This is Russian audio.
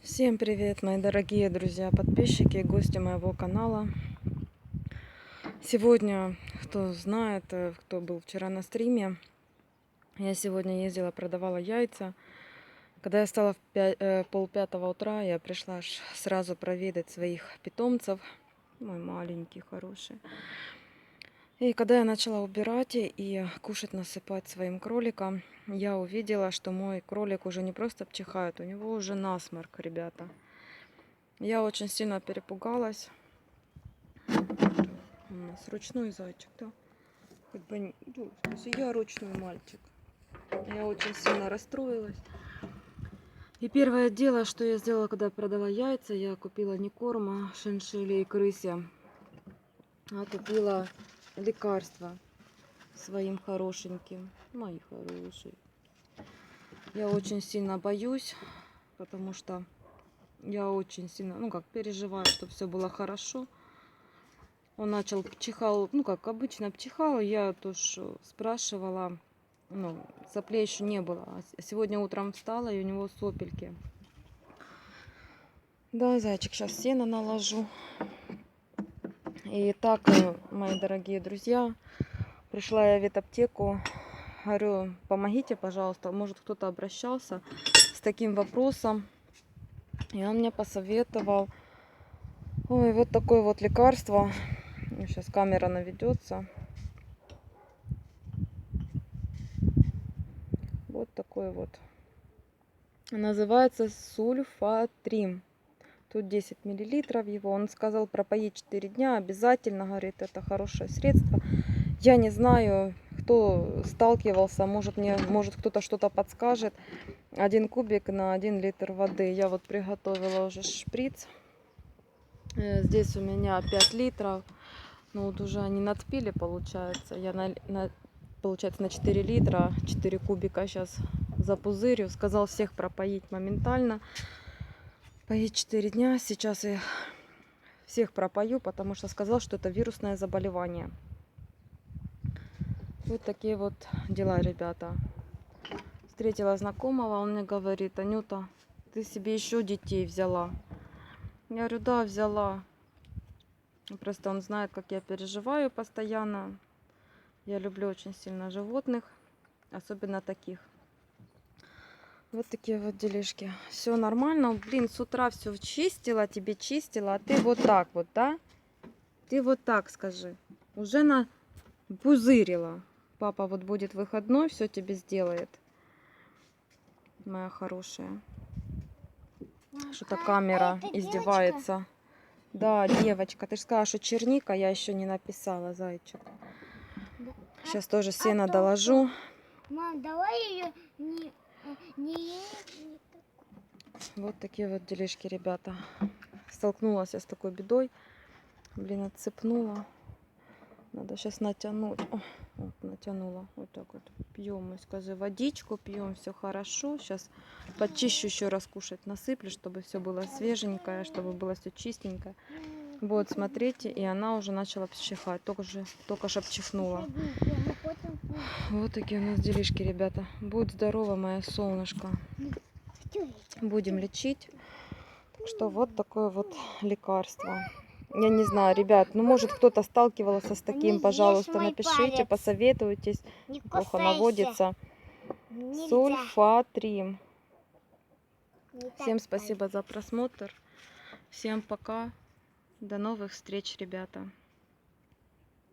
Всем привет, мои дорогие друзья, подписчики и гости моего канала. Сегодня, кто знает, кто был вчера на стриме, я сегодня ездила, продавала яйца. Когда я стала в полпятого утра, я пришла сразу проведать своих питомцев. Мой маленький, хороший. И когда я начала убирать и кушать насыпать своим кроликам, я увидела, что мой кролик уже не просто чихает, у него уже насморк, ребята. Я очень сильно перепугалась. У нас ручной зайчик, да? Хоть бы, ну, я ручной мальчик. Я очень сильно расстроилась. И первое дело, что я сделала, когда продала яйца, я купила не корма шиншилле и крысе, а купила лекарства своим хорошеньким. Мои хорошие. Я очень сильно боюсь, потому что я очень сильно, переживаю, чтобы все было хорошо. Он начал чихал, как обычно чихал. Я тоже спрашивала, соплей еще не было. А сегодня утром встала, и у него сопельки. Да, зайчик, сейчас сено наложу. И так, мои дорогие друзья, пришла я в ветаптеку. Говорю, помогите, пожалуйста. Может, кто-то обращался с таким вопросом. И он мне посоветовал. Ой, вот такое вот лекарство. Сейчас камера наведется. Вот такой вот. Называется сульфатрим. Тут 10 миллилитров его. Он сказал пропоить 4 дня. Обязательно, говорит, это хорошее средство. Я не знаю, кто сталкивался. Может кто-то что-то подскажет. 1 кубик на 1 литр воды. Я вот приготовила уже шприц. Здесь у меня 5 литров. Ну вот уже они надпили, получается. Я получается на 4 литра, 4 кубика сейчас запузырю. Сказал всех пропоить моментально. Поить 4 дня. Сейчас я всех пропою, потому что сказал, что это вирусное заболевание. Вот такие вот дела, ребята. Встретила знакомого, он мне говорит: Анюта, ты себе еще детей взяла? Я говорю, да, взяла. Просто он знает, как я переживаю постоянно. Я люблю очень сильно животных, особенно таких. Вот такие вот делишки. Все нормально. Блин, с утра все чистила, тебе чистила, а ты вот так вот, да? Ты вот так скажи. Уже напузырила. Папа вот будет выходной, все тебе сделает. Моя хорошая. Что-то камера издевается. Да, девочка. Ты же сказала, что черника, я еще не написала, зайчик. Сейчас тоже сено доложу. Мам, давай ее не... Вот такие вот делишки, ребята. Столкнулась я с такой бедой. Блин, отцепнула. Надо сейчас натянуть. О, вот натянула. Вот так вот. Пьем, мы скажи, водичку пьем, все хорошо. Сейчас почищу, еще раз кушать насыплю, чтобы все было свеженькое, чтобы было все чистенькое. Вот, смотрите, и она уже начала чихать. Только ж обчихнула. Вот такие у нас делишки, ребята. Будь здорова, моя солнышко. Будем лечить. Так что вот такое вот лекарство. Я не знаю, ребят, может кто-то сталкивался с таким, пожалуйста, напишите, посоветуйтесь. Плохо наводится. Сульфатрим. Всем спасибо за просмотр. Всем пока. До новых встреч, ребята.